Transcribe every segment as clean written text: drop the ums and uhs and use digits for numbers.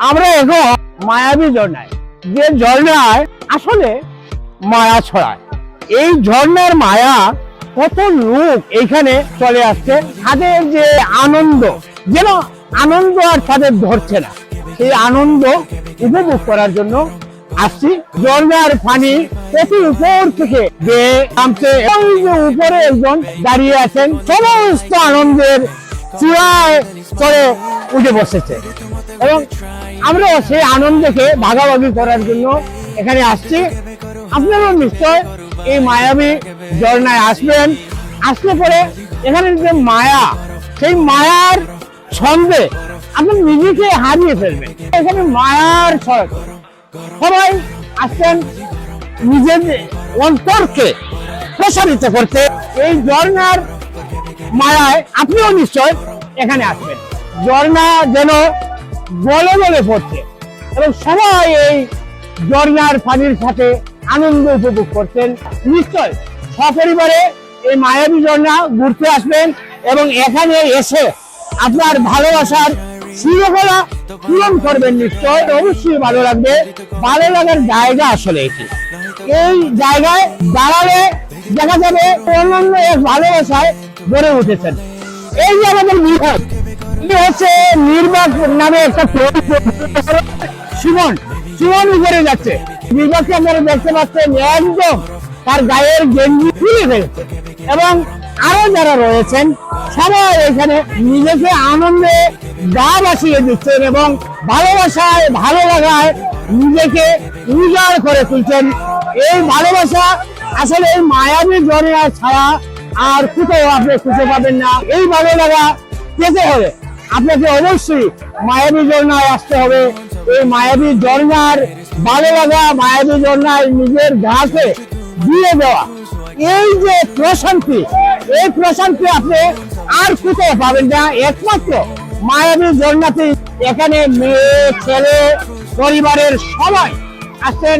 আমরা এখন মায়াবী ঝর্ণায়, যে ঝর্ণায় আসলে মায়া ছড়ায়। এই ঝর্ণার মায়া কত লোক এইখানে চলে আসছে, তাদের যে আনন্দ, যেন আনন্দ আর তাদের ধরছে না, সেই আনন্দ উপভোগ করার জন্য আসছি। ঝর্ণার পানি কত উপর থেকে বেয়ে নামছে, উপরে একজন দাঁড়িয়ে আছেন, সমস্ত আনন্দের চূড়ায় করে উঠে বসেছে এবং আমরা সেই আনন্দকে ভাগাভাগি করার জন্য এখানে আসছি। আপনারাও নিশ্চয় এই মায়াবী ঝর্ণায় আসবেন, আসলে পরে এখানে যে মায়া, সেই মায়ার ছন্দে আপনি নিজেকে হারিয়ে ফেলবেন। এখানে মায়ার ছন্দ, সবাই আসছেন নিজের অন্তরকে প্রসারিত করতে। এই ঝর্ণার মায়ায় আপনিও নিশ্চয় এখানে আসবেন। ঝর্ণা যেন গলে গলে পড়ছে এবং সবাই এই ঝর্ণার পানির সাথে আনন্দ উপভোগ করছেন। নিশ্চয় সপরিবারে এই মায়াবী ঝর্ণা ঘুরতে আসবেন এবং এখানে এসে আপনার ভালোবাসার শৃঙ্খলা পূরণ করবেন। নিশ্চয় অবশ্যই ভালো লাগবে। ভালো লাগার জায়গা আসলে এটি। এই জায়গায় দাঁড়ালে দেখা যাবে অন্যান্য এক ভালোবাসায় গড়ে উঠেছেন। এই যে আমাদের নির্বাক, হচ্ছে নির্বাক নামে একটা সুমন উপরে যাচ্ছে। নির্বাককে আপনারা দেখতে পাচ্ছেন, একদম তার গায়ের গেঞ্জি খুলে ফেলছে এবং আরো যারা রয়েছেন সবাই এখানে নিজেকে আনন্দে গা ভাসিয়ে দিচ্ছেন এবং ভালোবাসায় ভালো লাগায় নিজেকে উজাড় করে তুলছেন। এই ভালোবাসা আসলে এই মায়াবী ঝর্ণা ছাড়া আর কোথাও আপনি খুঁজে পাবেন না। এই ভালো লাগা পেতে হলে আপনাকে অবশ্যই মায়াবী ঝর্ণায় আসতে হবে। এই মায়াবী ঝর্ণার ভালো লাগা, মায়াবী ঝর্ণায় নিজের গাকে দিয়ে দেওয়া, এই যে প্রশান্তি, এই প্রশান্তি আপনি আর কোথাও পাবেন না, একমাত্র মায়াবী ঝর্ণাতে। এখানে মেয়ে ছেলে পরিবারের সবাই আসছেন,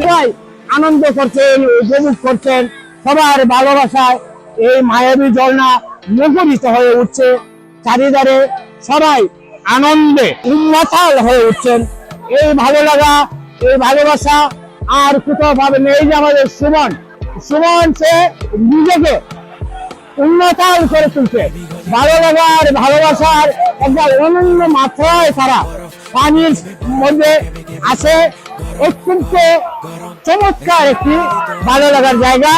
আনন্দ করছেন, উপভোগ করছেন। সবার ভালোবাসায় এই মায়াবী ঝর্ণা মুখরিত হয়ে উঠছে। চারিধারে সবাই আনন্দে উন্মাতাল হয়ে উঠছেন। এই ভালো লাগা, এই ভালোবাসা আর কোথাও পাবেন। এই যে আমাদের সুমন সে নিজেকে উন্মাতাল করে তুলছে। ভালো লাগার ভালোবাসার একটা অনন্য মাত্রায় তারা পানির মধ্যে আছে। অত্যন্ত চমৎকার একটি ভালো লাগার জায়গা।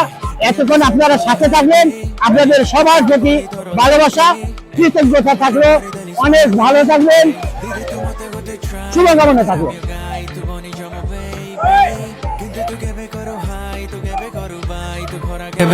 এতক্ষণ আপনারা সাথে থাকলেন, আপনাদের সবার প্রতি ভালোবাসা, কৃতজ্ঞতা থাকলো। অনেক ভালো থাকবেন, শুভকামনা থাকলো। Que